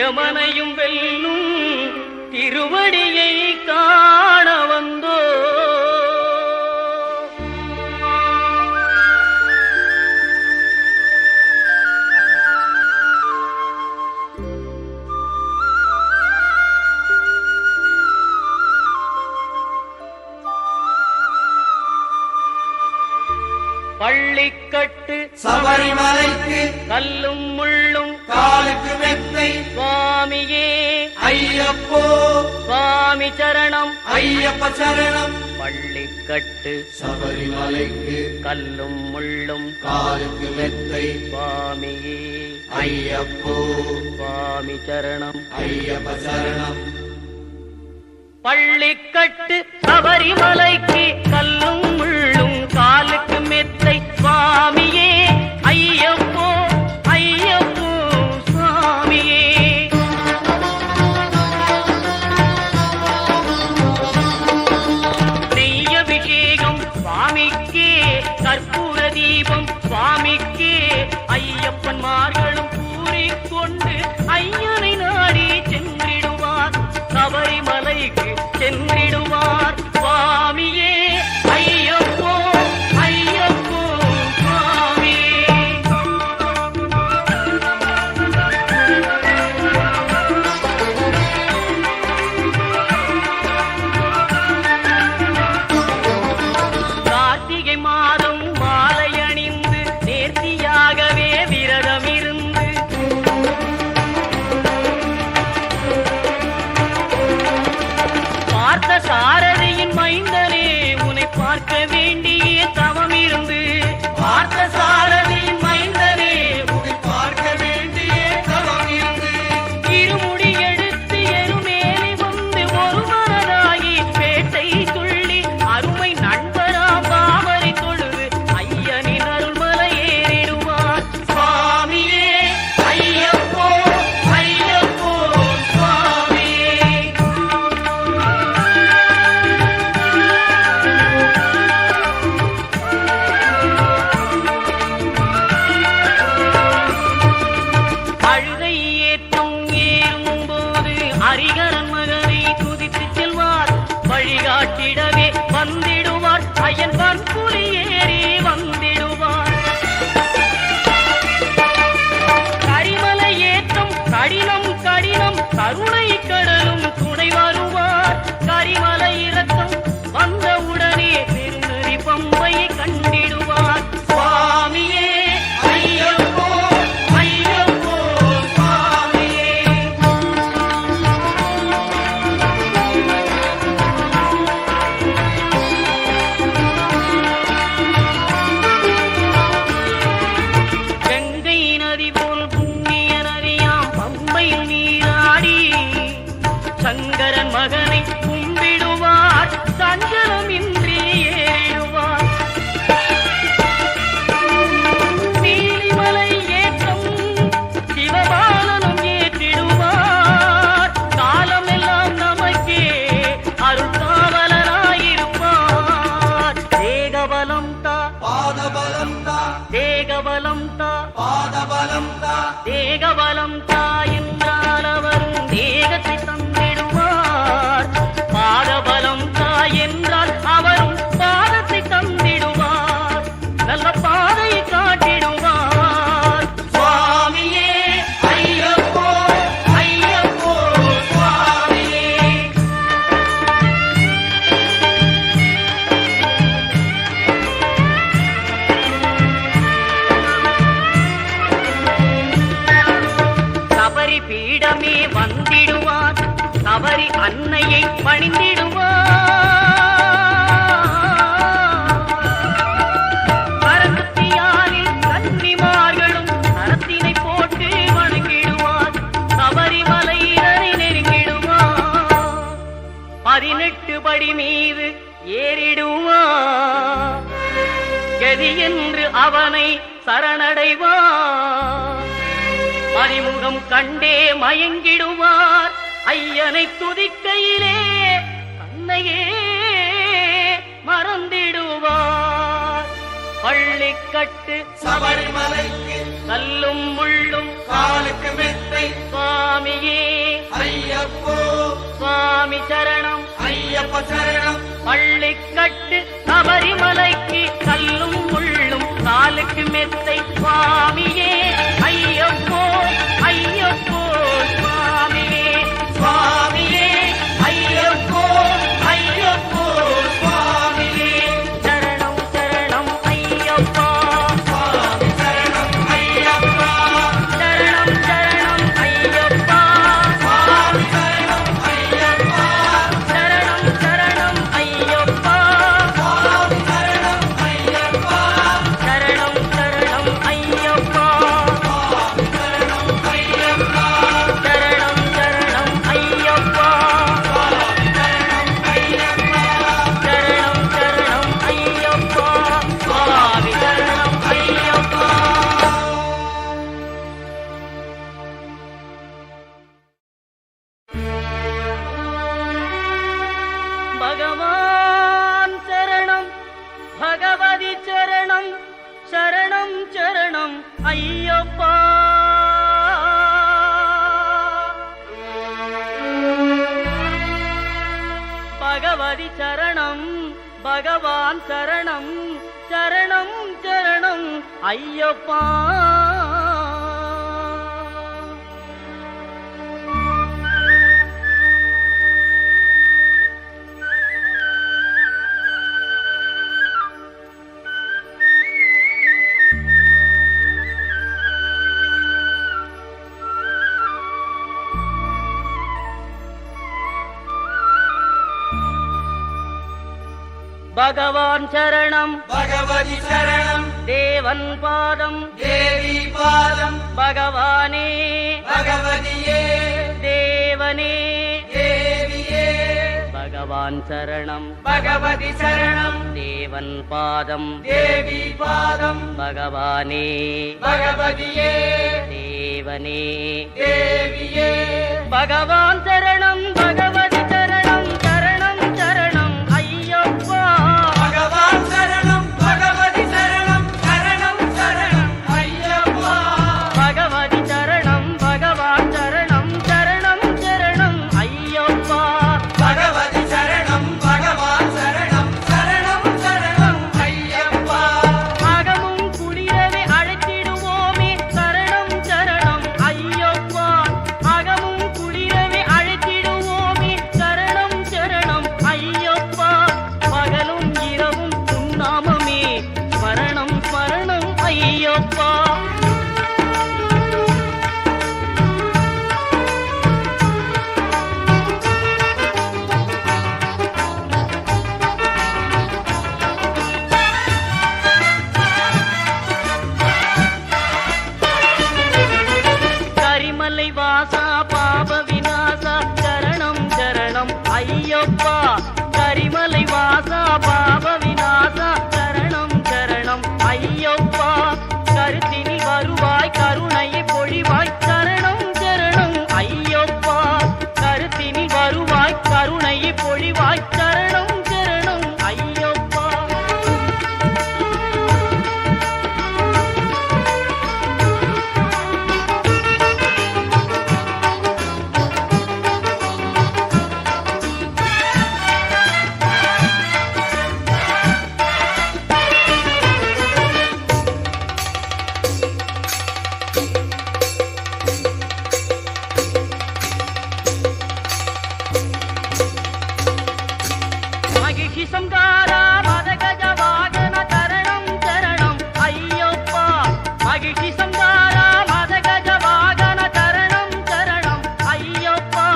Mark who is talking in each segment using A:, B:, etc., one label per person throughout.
A: யமனையும் வெல்லும் திருவடியை காண வந்தோ. பள்ளிக்கட்டு
B: சபரிமலைக்கு
A: கல்லும் முள்ளும்
B: காலுக்கு மெத்தை
A: சுவாமியே
B: ஐயப்போ
A: சுவாமி சரணம்
B: ஐயப்ப சரணம்.
A: பள்ளிக்கட்டு
B: சபரிமலைக்கு
A: கல்லும் முள்ளும்
B: காலுக்கு மெத்தை
A: சுவாமியே
B: ஐயப்போ
A: சுவாமி சரணம்
B: ஐயப்ப சரணம்.
A: பள்ளிக்கட்டு சபரிமலைக்கு கல்லும் முள்ளும் காலுக்கு மெத்தை சுவாமியே ஐயப்போ ஐயப்போ சுவாமியே. நெய்யபிஷேகம் சுவாமிக்கே கற்பூர தீபம் சுவாமிக்கே ஐயப்பன்மார்களும் கூறிக்கொண்டு ஐயனை நாடி சென்றிடுவார் சபரிமலைக்கு சென்றிடுவார் சுவாமியே ஐயப்போ ஐயப்போ சுவாமியே. கார்த்திகை மாதம் மாலை அணிந்து நேர்த்தியாகவே விரதம் இருந்து பார்த்த சாரதியின் மைந்தனே உன்னை பார்க்க வேண்டிய தவம் இருந்து பார்த்த சாரதியின் மைந்தனே
B: உன்னை பார்க்க வேண்டிய தவம் இருந்து
A: இருமுடி எடுத்து எருமேலி வந்து ஒரு மனதாகி பேட்டை துள்ளி அருமை நண்பராம் பாவரை தொழுது ஐயனின் அருள்மலை ஏறிடுவார் சுவாமியே ஐயப்போ ஐயப்போ சுவாமியே. அழுகை ஏற்றம் ஏறும்போது ஹரிகரன் மகனை துதித்து செல்வார் வழிகாட்டிடவே வந்திடுவார் ஐயன் பன்புலி ஏறி வந்திடுவார். கரிமலை ஏற்றம் கடினம் கடினம் கருணை கடலும் துணை வருவார். கரிமலை இறக்கம் வந்தவுடனே பெருநெறி பம்பை கண்டிடுவார் சுவாமியே ஐயப்போ ஐயப்போ சுவாமியே. கங்கை நதி போல் புண்ணிய நதியாம் பம்பையில் நீராடி சங்கரன் மகனை கும்பிடுவார் சஞ்சலமின்றி ஏறிடுவார். நீலிமலை ஏற்றம் சிவபாலனும் ஏற்றிடுவார். காலமெல்லாம் நமக்கே அருள் காவலராயிருப்பார். தேகபலம் தா
B: பாதபலம் தா
A: தேகபலம் தா
B: பாதபலம் தா
A: தேகபலம் தா என்றால் அவரும் தேகத்தை தந்திடுவார். பாதபலம் தா என்றால் அவரும் பாதத்தை தந்திடுவார். நல்ல பாதையை காட்டிடுவார் சுவாமியே ஐயப்போ ஐயப்போ சுவாமியே. சபரி பீடமே வந்திடுவார். சபரி அன்னையை பணிந்திடுவார். கரத்தியாரில் கன்னிமார்களும் கரத்தினை போட்டு வணங்கிடுவார். சபரிமலையினரை நெருங்கிடுவார். 18 படி மீது ஏறிடுவார். கதி என்று அவனை சரணடைவார். அறிமுகம் கண்டே மயங்கிடுவார். ஐயனை துதிக்கையிலே தன்னையே மறந்திடுவார். பள்ளிக்கட்டு
B: சபரிமலைக்கு
A: கல்லும் முள்ளும்
B: காலுக்கு மெத்தை துணை
A: சுவாமியே
B: ஐயப்போ
A: சுவாமி சரணம்
B: ஐயப்ப சரணம்
A: பள்ளிக்கட்டு சபரிமலைக்கு கல்லும் முள்ளும் காலுக்கு மெத்தை சுவாமியே ஐயப்போ ஐயப்போ சுவாமியே
B: சுவாமியே ஐயப்போ ஐயப்போ சுவாமியே
A: சரணம் சரணம் ஐயப்பா
B: சுவாமி சரணம் ஐயப்பா
A: சரணம் சரணம் ஐயப்பா
B: சுவாமி சரணம் ஐயப்பா
A: சரணம் சரணம் ஐயப்பா
B: சுவாமி சரணம் ஐயப்பா
A: சரணம் சரணம் ஐயப்பா
B: சரணம் ஐயப்பா
A: சரணம் சரணம் ஐயப்பா சரணம் சரணம் ஐயப்பா சுவாமி சரணம் ஐயப்பா பகவான் சரணம் பகவதி சரணம் சரணம் சரணம் ஐயப்பா பகவதி சரணம் பகவான் சரணம் சரணம் சரணம் ஐயப்பா பகவான் சரணம்
B: பகவதி சரணம்
A: தேவன் பாதம்
B: தேவி பாதம்
A: பகவானே
B: பகவதியே
A: தேவனே
B: தேவியே
A: பகவான் சரணம்
B: பகவதி சரணம்
A: தேவன் பாதம்
B: தேவி பாதம்
A: பகவானே
B: பகவதியே
A: தேவனே
B: தேவியே
A: பகவான் சரணம் பகவதி சரணம் சரணம் சரணம் ஐயப்பா
B: பகவான் சரணம் பகவதி சரணம் சரணம் சரணம் ஐயப்பா
A: பகவதி சரணம் பகவான் சரணம் சரணம் சரணம் ஐயப்பா
B: பகவதி சரணம் பகவான் சரணம் சரணம் சரணம் ஐயப்பா
A: அகமும் குளிரவே அழைத்திடுவோமே சரணம் சரணம் ஐயப்பா அகமும் குளிரவே அழைத்திடுவோமே சரணம் சரணம் ஐயப்பா பகலும் இரவும் உன்னாமமே ஸ்மரணம் ஸ்மரணம் ஐயப்பா கரிமலை வாசா பாப விநாசா சரணம் சரணம் ஐயப்பா கரிமலை வாசா பாப விநாசா சரணம் சரணம் ஐயப்பா கருத்தினி வருவாய் கருணையை பொழிவாய் சரணம் சரணம் ஐயப்பா கருத்தினி வருவாய் கருணையை பொழிவாய் சரணம் சரணம் ஐயப்பா மகிழ்ச்சி சங்காரா மதகஜ வாகன சரணம் சரணம் ஐயப்பா மகிழ்ச்சி சங்காரா மதகஜ வாகன சரணம் சரணம் ஐயப்பா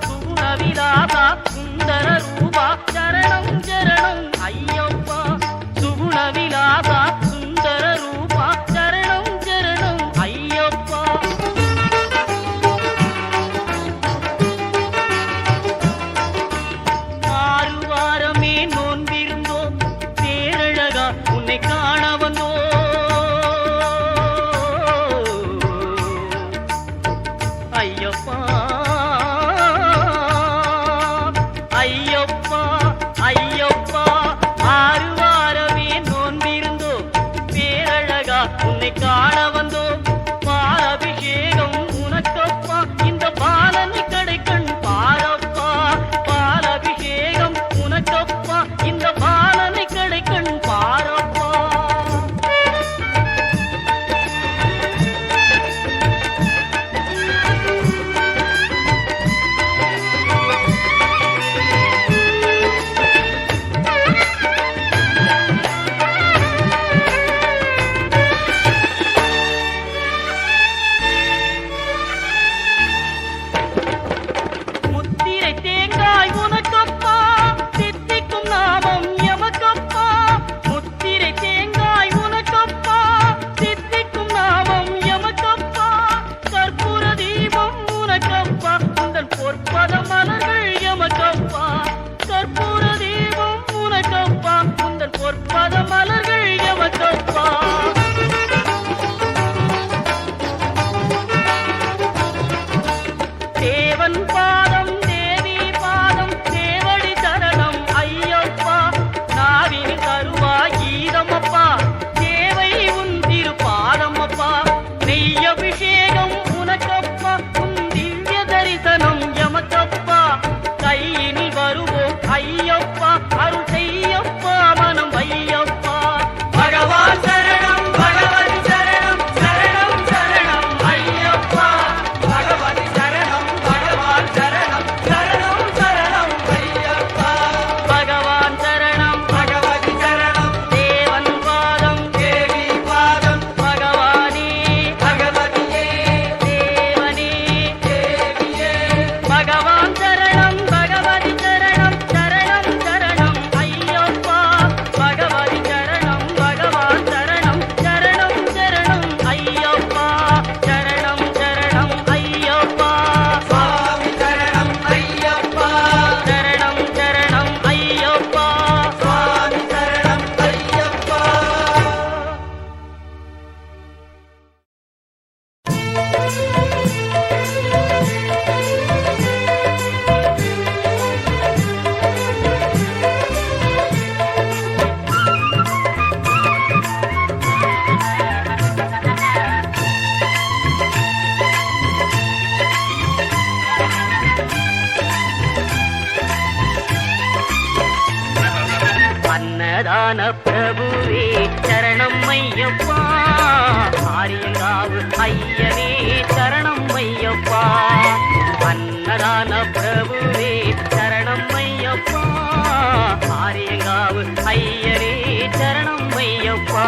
A: சுகுண விலாசா சுந்தர ரூபா சரணம் சரணம் ஐயப்பா சுகுண விலாசா சுந்தர ரூபா சரணம் சரணம் ஐயப்பா ஆறு வாரமே நோன்பிருந்தோம் பேரழகா உன்னை காண வந்தோ ஐயப்பா ஐயப்பா ஐயப்பா ஆறு வாரமே நோன்பிருந்தோம் பேரழகா உன்னை காண வந்தோம் பாலாபிஷேகம் உனக்கப்பா ஆரியங்காவு ஐயனே சரணம் ஐயப்பா அன்னதான பிரபுவே சரணம் ஐயப்பா ஆரியங்காவு ஐயனே சரணம் ஐயப்பா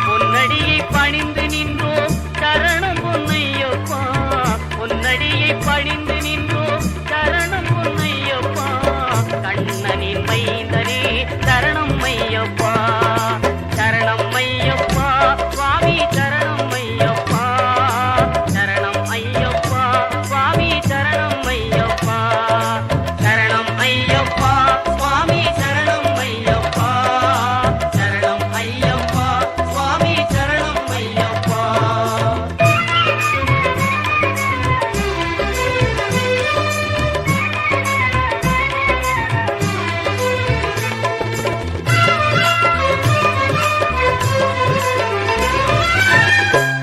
A: பொன்னடியை பணிந்து நின்றோம் சரணம் பொன்னையப்பா பொன்னடியை பணிந்து நின்றோம் சரணம் பொன்னையப்பா கண்ணனின் மைந்தனே சரணம் ஐயப்பா சரணம் ஐயப்பா சுவாமி சரணம் ஐயப்பா சரணம் ஐயப்பா சுவாமி சரணம் ஐயப்பா சரணம் ஐயப்பா சுவாமி சரணம் ஐயப்பா சரணம் ஐயப்பா சுவாமி சரணம் ஐயப்பா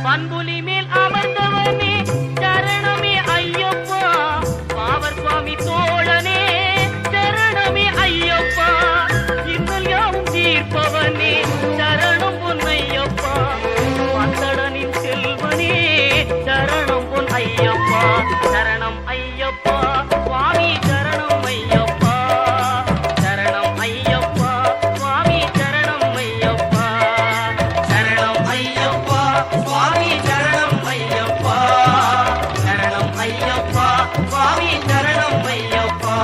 A: பண்புலி மேல் அமர்ந்தவனே சரணமே ஐயப்பா பாவர் சுவாமி தோழனே சரணமே ஐயப்பா இன்னல் யாவும் தீர்ப்பவனே சரணம் பொன்னையப்பா பந்தடனின் செல்வனே சரணம் பொன் ஐயப்பா சரணம் ஐயப்பா சுவாமி சரணம் ஐயப்பா சரணம் ஐயப்பா சுவாமி சரணம் ஐயப்பா சரணம் ஐயப்பா சுவாமி சரணம் ஐயப்பா சரணம் ஐயப்பா சுவாமி சரணம் ஐயப்பா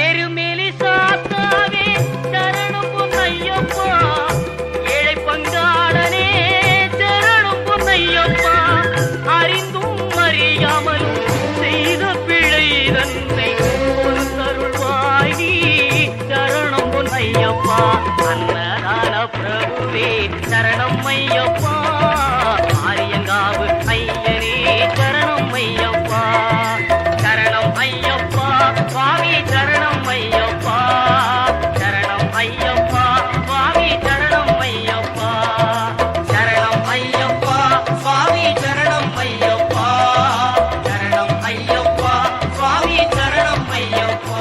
A: எருமேலி சாத்தாவே சரணம் பொன்னையப்பா ஏழை பங்காளனே சரணம் பொன்னையப்பா அறிந்தும் அறியாமலும் செய்த பிழை தன்னை ஒரு தருள்வாய் நீ சரணம் பொன்னையப்பா அன்னதான பிரபுவே சரணம் ஐயப்பா ஆரியங்காவு ஐயனே சரணம் ஐயப்பா சரணம் ஐயப்பா சுவாமி சரணம் ஐயப்பா சரணம் ஐயப்பா சுவாமி சரணம் ஐயப்பா சரணம் ஐயப்பா சுவாமி சரணம் ஐயப்பா சரணம் ஐயப்பா சுவாமி சரணம் ஐயப்பா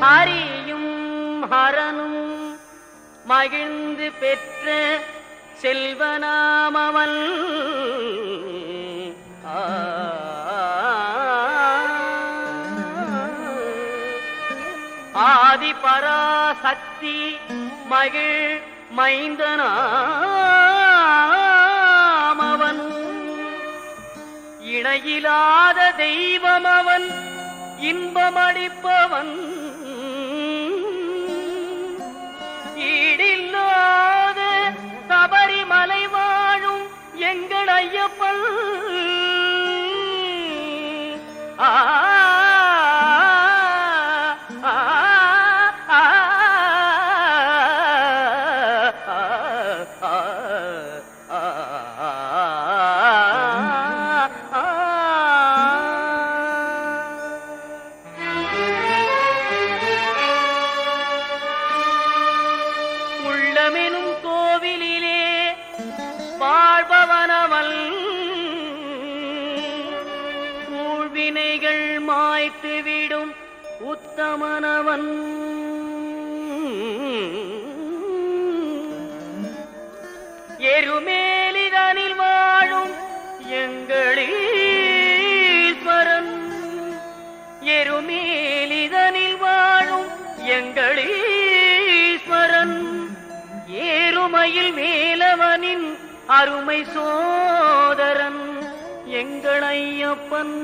A: ஹரியும் ஹரனும் மகிழ்ந்து பெற்ற செல்வனாமவன் ஆதி பராசக்தி மகிழ் மைந்தனாமவன் இணையிலாத தெய்வம் அவன் இன்பமளிப்பவன் ஈடில்லாத சபரிமலை வாழும் எங்கள் ஐயப்பன் ஆ உள்ளமெனும் கோவிலிலே வாழ்பவனவன் ஊழ்வினைகள் மாய்த்துவிடும் உத்தமனவன் எருமேலிதனில் வாழும் எங்களீஸ்வரன் எருமேலிதனில் வாழும் எங்களீஸ்வரன் ஏறுமையில் வேலவனின் அருமை சோதரன் எங்கள் ஐயப்பன்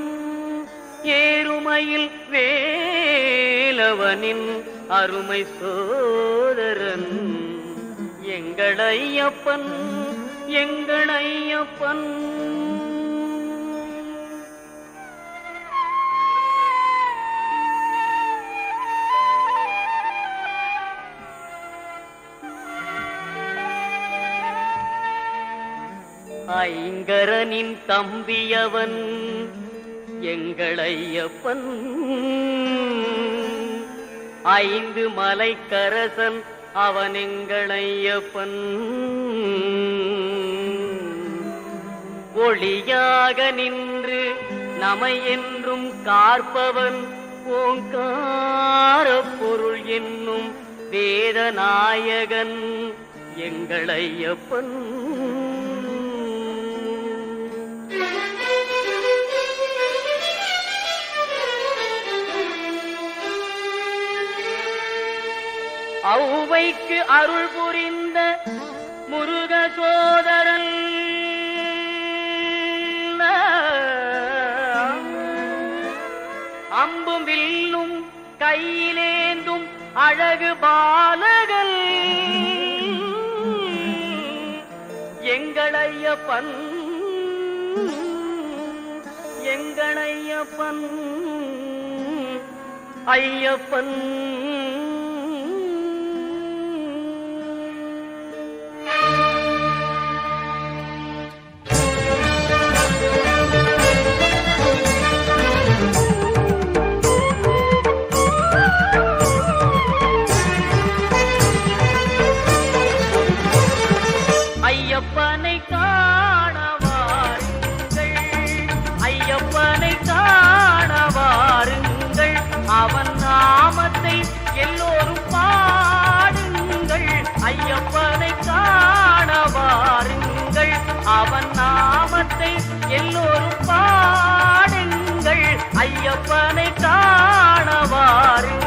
A: ஏறுமையில் வேலவனின் அருமை சோதரன் எங்கள் ஐயப்பன் எங்கள் ஐயப்பன் ஐங்கரனின் தம்பியவன் எங்கள் ஐயப்பன் ஐந்து மலைக்கரசன் அவன் எங்கள் ஐயப்பன். ஒளியாக நின்று நமை என்றும் காற்பவன் ஓங்கார பொருள் என்னும் வேதநாயகன் எங்கள் ஐயப்பன். ஔவைக்கு அருள் புரிந்த முருக சோதரன் அம்பும் வில்லும் கையிலேந்தும் அழகு பாலகன் எங்கள் ஐயப்பன். எங்கள் ஐயப்பன் ஐயப்பன். ஐயப்பனை காண வாருங்கள், ஐயப்பனை காண வாருங்கள், அவன் நாமத்தை எல்லோரும் பாடுங்கள். ஐயப்பனை காண வாருங்கள், அவன் நாமத்தை எல்லோரும் பாடுங்கள். ஐயப்பனை காண வாருங்கள்.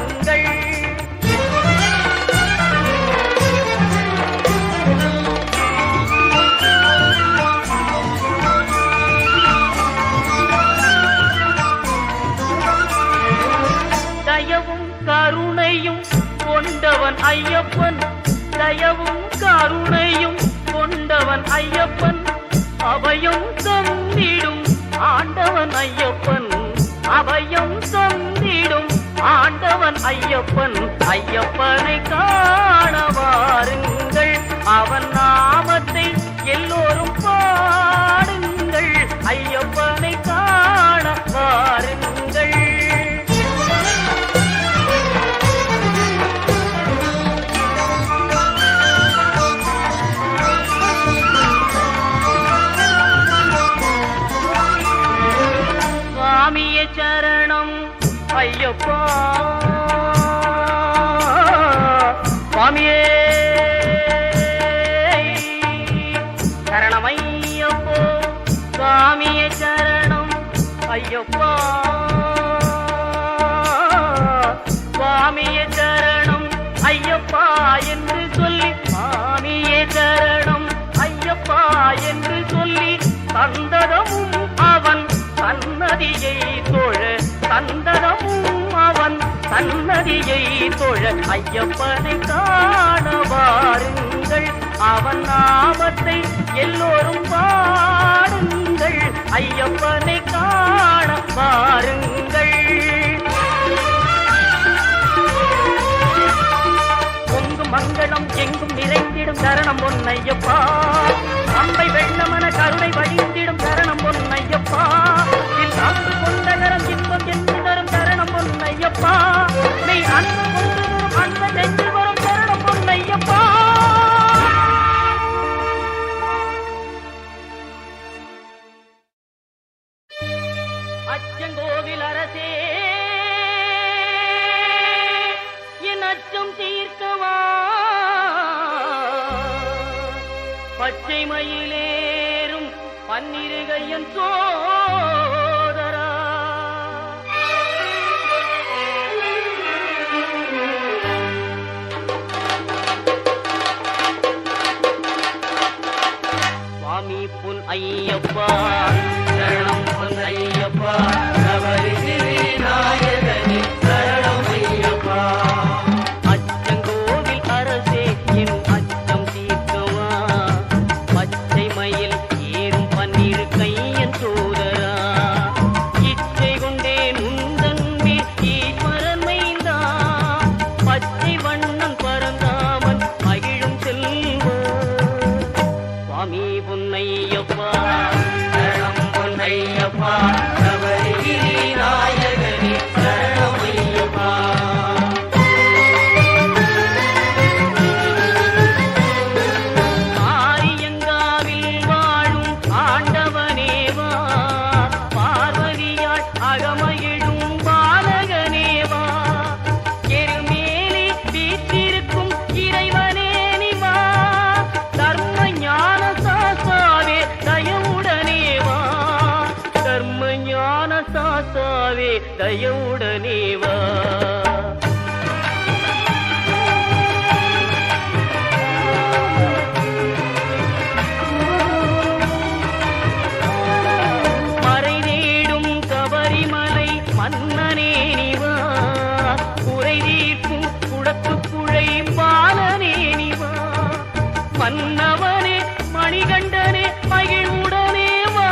A: தயவும் கருணையும் கொண்டவன் ஐயப்பன், தயவும் கருணையும் கொண்டவன் ஐயப்பன், அபயம் தந்திடும் ஆண்டவன் ஐயப்பன், அபயம் தந்திடும் ஆண்டவன் ஐயப்பன். ஐயப்பனை காண வாருங்கள், அவன் நாமத்தை எல்லோரும் பாடுங்கள். ஐயப்பனை காண வாருங்கள். சுவாமியே சரணம் ஐயப்பா, சுவாமியே சரணம் ஐயப்போ, சுவாமியே சரணம் ஐயப்பா, சுவாமியே சரணம் ஐயப்பா என்று சொல்லி, சுவாமியே சரணம் ஐயப்பா என்று சொல்லி சந்ததமும் அவன் சன்னதியை தொழ, சந்தனமும் அவன் சன்னதியை தொழ. ஐயப்பனை காண வாருங்கள், அவன் நாமத்தை எல்லோரும் பாடுங்கள். ஐயப்பனை காண வாருங்கள். பொங்கும் மங்களம் எங்கும் நிறைந்திடும் சரணம் பொன்னையப்பா, அம்பை வெள்ளமன கருணை வழிந்திடும் சரணம் பொன்னையப்பா, அன்பு கொண்ட கரம் இன்பம் என்று தரும் சரணம் பொன்னையப்பா, நீ அன்பு கொண்டு வரும் அன்பை நெஞ்சு வரும் சரணம் பொன்னையப்பா. அச்சங்கோவில் அரசே என் அச்சம் தீர்க்கவா, பச்சை மயிலேறும் பன்னிருகையன் சோதரா, சுவாமி பொன் ஐயப்பா சரணம் பொன் ஐயப்பா, சபரிகிரி நாயகனே சரணம் ஐயப்பா. அச்சங்கோவில் அரசே என் அச்சம் தீர்க்கவா, பச்சை மயில் ஏறும் பன்னிரு கையன் சோதரா, இச்சை கொண்டேன் உந்தன் மேல் ஈஸ்வரன் மைந்தா, பச்சை வண்ணம் பரந்தாமன் மகிழும் செல்வா, சுவாமி பொன்னையப்பா சரணம் மன்னவனே மணிகண்டனே மகிழ்வுடனே வா,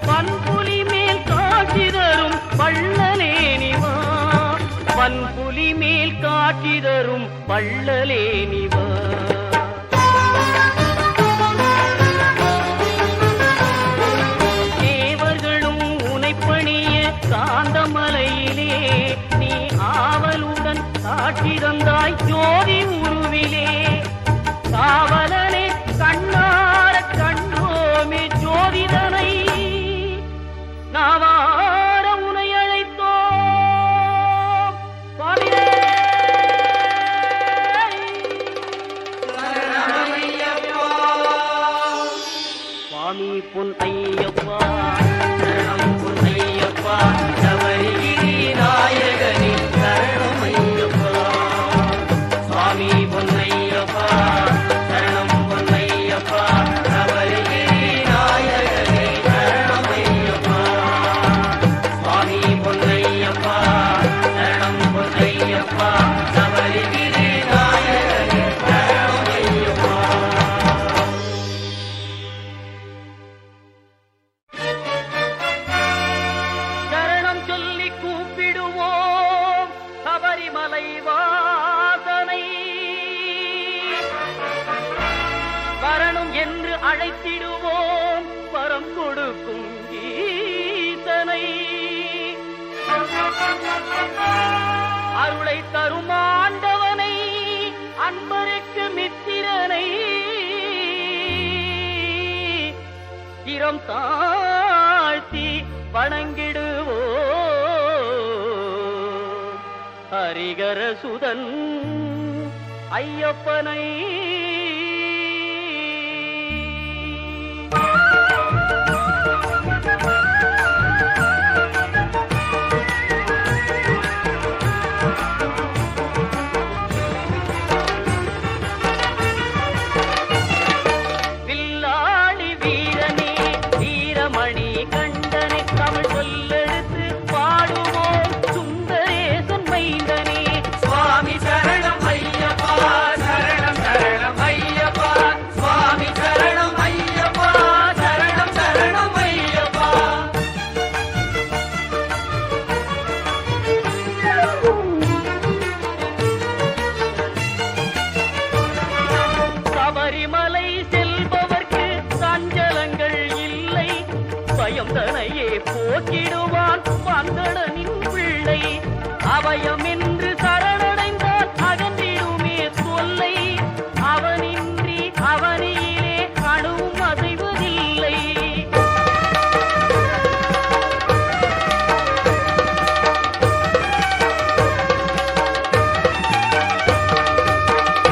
A: வன்புலி மேல் காட்சி தரும் வள்ளலே நீ வா, வன்புலி மேல் காட்சி தரும் வள்ளலே நீ வா. தேவர்களும் உனைப்பணிய காந்தமலையிலே நீ ஆவலுடன் காட்சி தந்தாய் ஜோதி உருவிலே, காவலனே கண்ணார கண்டோமே ஜோதிதனை, நாவார உனை அழைத்தோம் சுவாமியே. சுவாமி பொன் ஐயப்பா சரணம் பொன் ஐயப்பா, சபரிகிரி நாயகனே சரணம் ஐயப்பா. சுவாமி பொன் ஐயப்பா சரணம் பொன் ஐயப்பா, சபரிகிரி நாயகனே சரணம் ஐயப்பா. சுவாமி பொன் ஐயப்பா சரணம் பொன் ஐயப்பா, சபரிகிரி நாயகனே சரணம் ஐயப்பா. சரணம் சொல்லி கூப்பிடுவோம் சபரிமலை வாசனை, வரணும் என்று அழைத்திடுவோம் வரம் கொடுக்கும் ஈசனை. அருளை தரும் ஆண்டவனை அன்பருக்கு மித்திரனை, திறம் தாழ்த்தி வணங்கிடுவோம் ஹரிகர சுதன் ஐயப்பனை. வில்லாளி வீரனே வீரமணி கண்டனே, தமிழ் சொல்லெடுத்து பாடுவோம் சுந்தரேசன் மைந்தனே.
B: சுவாமி சரணம் ஐயப்பா சரணம் சரணம் ஐயப்பா, சுவாமி சரணம் ஐயப்பா சரணம் சரணம் ஐயப்பா.
A: சபரிமலை செல்பவர்க்கு சஞ்சலங்கள் இல்லை, பயம் தனையே போக்கிடுவான் பந்தளனின் பிள்ளை. அபயம் என்று சரணடைந்தால் அகன்றிடுமே தொல்லை, அவனின்றி அவனியிலே அணுவும் அசைவதில்லை.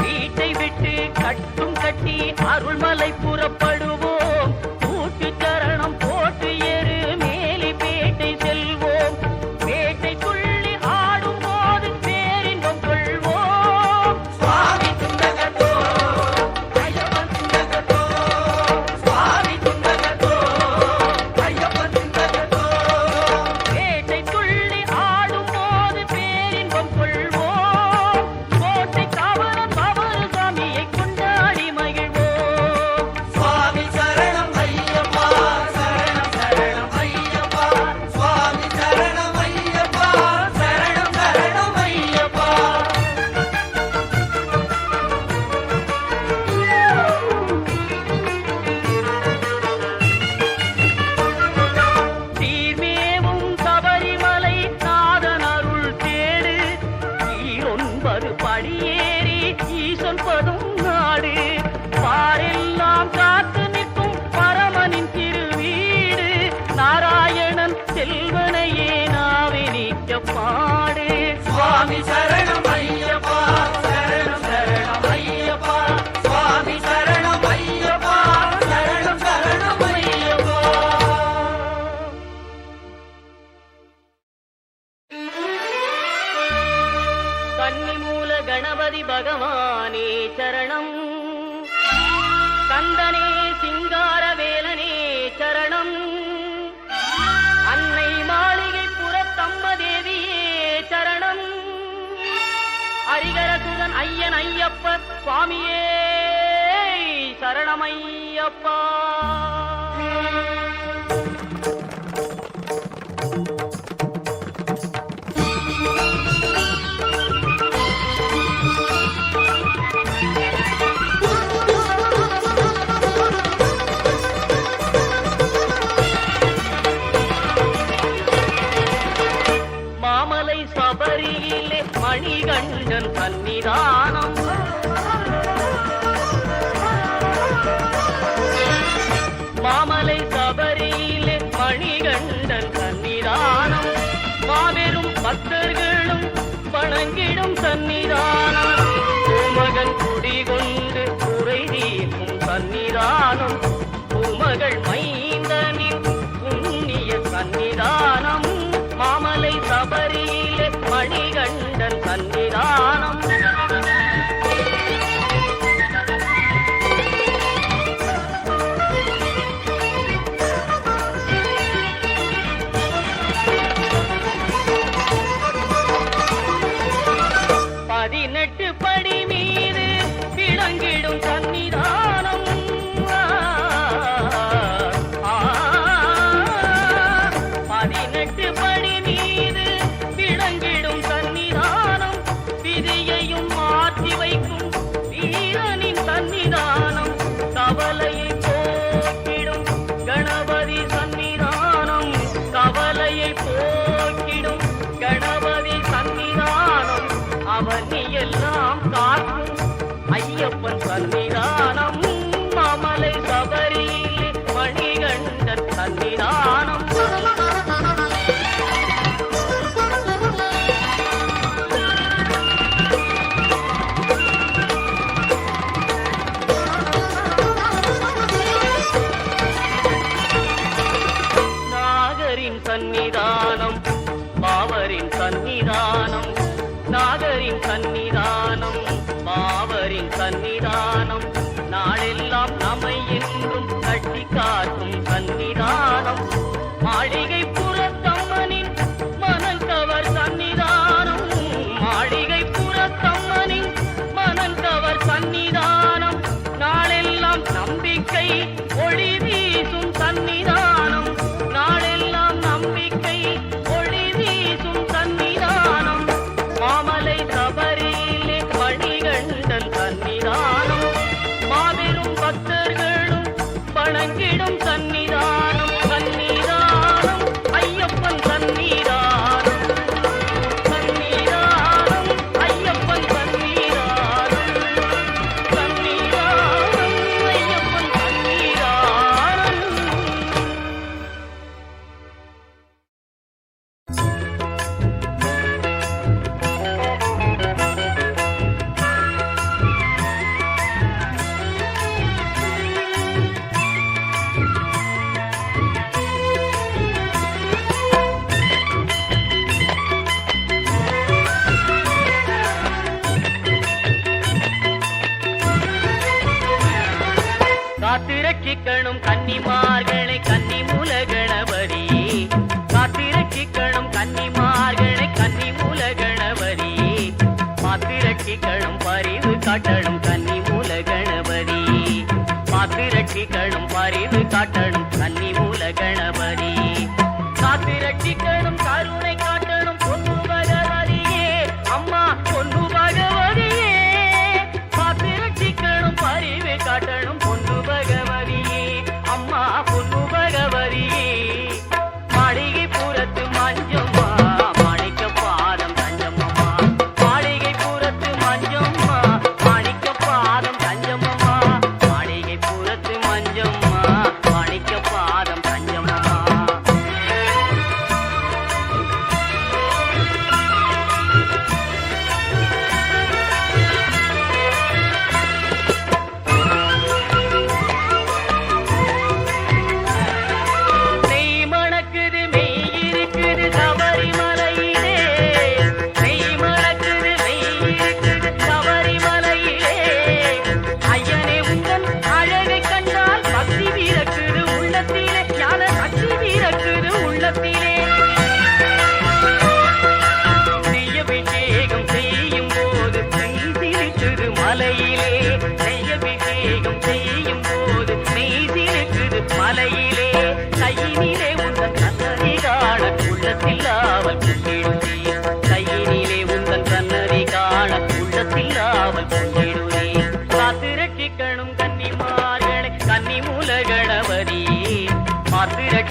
A: வீட்டை விட்டு கட்டும் கட்டி அருள்மலை புறப்படுவோம், கூட்டு சரணம் போட்டு ஏறு மேலி பேட்டை செல்வோம். பேட்டை துள்ளி ஆடும் போது பேரின்பம் கொள்வோம்.
B: சுவாமி துண்டகத்தோ ஐயப்பன் துண்டகத்தோ, சுவாமி துண்டகத்தோ ஐயப்பன் துண்டகத்தோ.
A: பேட்டை துள்ளி ஆடும் போது பேரின்பம் கொள்வோம். கோட்டை காவலன் பவரு சாமியை கொண்டாடி மகிழ்வோம்.
B: சுவாமி சரணம் ஐயப்பா சரணம் சரணம் ஐயப்பா, சுவாமி சரணம் ஐயப்பா சரணம் சரணம் ஐயப்பா.
A: சீர்மேவும் சபரிமலை நாதன் அருள் தேடு, ஈரொன்பது படியேறி ஈசன் பதும் நாடு. பாரெல்லாம் காத்து நிற்கும் பரமனின் திருவீடு, நாராயணன் செல்வனையே நாவே நீக்க பாடு.
B: சுவாமி சரணம் ஐயப்பா சரணம் சரணம் ஐயப்பா, சுவாமி சரணம் ஐயப்பா சரணம் சரணம் ஐயப்பா.
A: கன்னிமூல கணபதி பகவானே சரணம், கந்தனே சிங்காரவேலனே சரணம், அன்னை மாளிகை புறத்தம்பதேவியே சரணம், ஹரிகரசுதன் ஐயன் ஐயப்ப சுவாமியே சரணமையப்பா. மாமலை சபரியிலே மணிகண்டன் சன்னிதானம், மாமலை சபரியிலே மணிகண்டன் சன்னிதானம், மாபெரும் பக்தர்களும் வணங்கிடும் சன்னிதானம், பூமகன் குடிகொண்டு குறை தீர்க்கும் சன்னிதானம், பூமகள் மைந்தனின் புண்ணிய சன்னிதானம், மாமலை சபரியிலே மணிகண்டன் சன்னிதானம். பதினெட்டு படி மீது விளங்கிடும் சன்னிதானம், பதினெட்டு படி மீது விளங்கிடும் சன்னிதானம், விதியையும் மாற்றி வைக்கும் வீரனின் சன்னிதானம், கவலையை போக்கிடும் கணபதி சன்னிதானம், கவலையை போக்கிடும் கணபதி சன்னிதானம், அவனியெல்லாம் காக்கும் ஐயப்பன் சன்னிதானம், மாமலை சபரியிலே மணிகண்டன் சன்னிதானம். நாகரின் சன்னிதானம், பாவரின் சன்னிதானம், நாகரின் சன்னிதானம், பாவரின் சன்னிதானம், நாளெல்லாம் நம்மை என்றும் கட்டி காக்கும் சன்னிதானம், மாளிகை புறத்தம்மனின் மனங்கவர் சன்னிதானம், மாளிகை புறத்தம்மனின் மனங்கவர் சன்னிதானம், நாளெல்லாம் நம்பிக்கை ஒளி வீசும் சன்னிதானம், நாளெல்லாம் நம்பிக்கை ஒளி வீசும் சன்னிதானம், மாமலை சபரியிலே மணிகண்டன் சன்னிதானம், மாபெரும் பக்தர்களும் வணங்கிடும் சன்னிதானம், சன்னிதானம் ஐயப்பன் சன்னிதானம், சன்னிதானம் ஐயப்பன் சன்னிதானம், சன்னிதானம் ஐயப்பன் சன்னிதானம். காத்திரட்சிக்கணும் கன்னிமார்களை கன்னிமூல கணபதியே, காத்திரட்சிக்கணும் கன்னிமார்களை கன்னிமூல கணபதியே, பாத்திரட்சிக்கணும் பரிவு காட்டணும் கன்னிமூல கணபதியே, பாத்திரட்சிக்கணும் பரிவு காட்டணும் கன்னிமூல கணபதியே, காத்திரட்சிக்கணும் கருணை காட்டணும் பொன்னு பகவதியே, அம்மா பொன்னு பகவதியே, பாத்திரட்சிக்கணும் பரிவு காட்டணும் பொன்னு பகவதியே, அம்மா பொன்னு பகவதியே, மாளிகை புறத்து மஞ்சம்மா மாணிக்க பாதம் தஞ்சம்மா, மாளிகை புறத்து மஞ்சம்மா மாணிக்க பாதம் தஞ்சம்மா, மாளிகை புறத்து மஞ்சம்மா மாணிக்க பாதம் தஞ்சம்மா.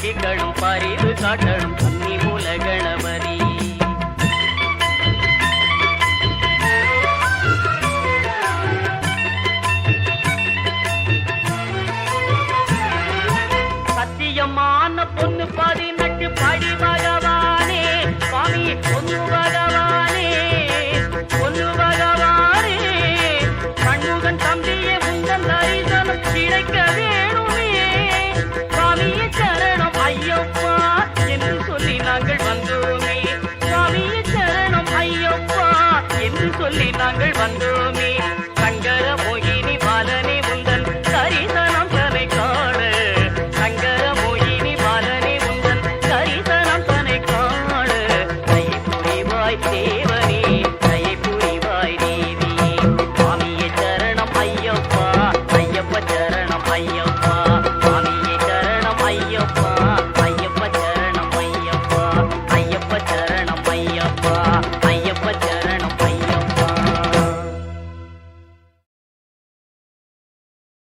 A: பழிக்கணும் பரிவு காட்டணும் கன்னி மூல கணபதி. சத்தியமான பொண்ணு 18 படி பகவானே சுவாமி பொண்ணு பகவானே பொண்ணு பகவானே கண்முகன் தம்பியே உந்தன் தரிசனம் கிடைக்க வேணுமே சுவாமியே சரணம் ஐயப்பா என்று சொல்லி நாங்கள் வந்தோமே சுவாமியே சரணம் ஐயப்பா என்று சொல்லி நாங்கள் வந்தோமே.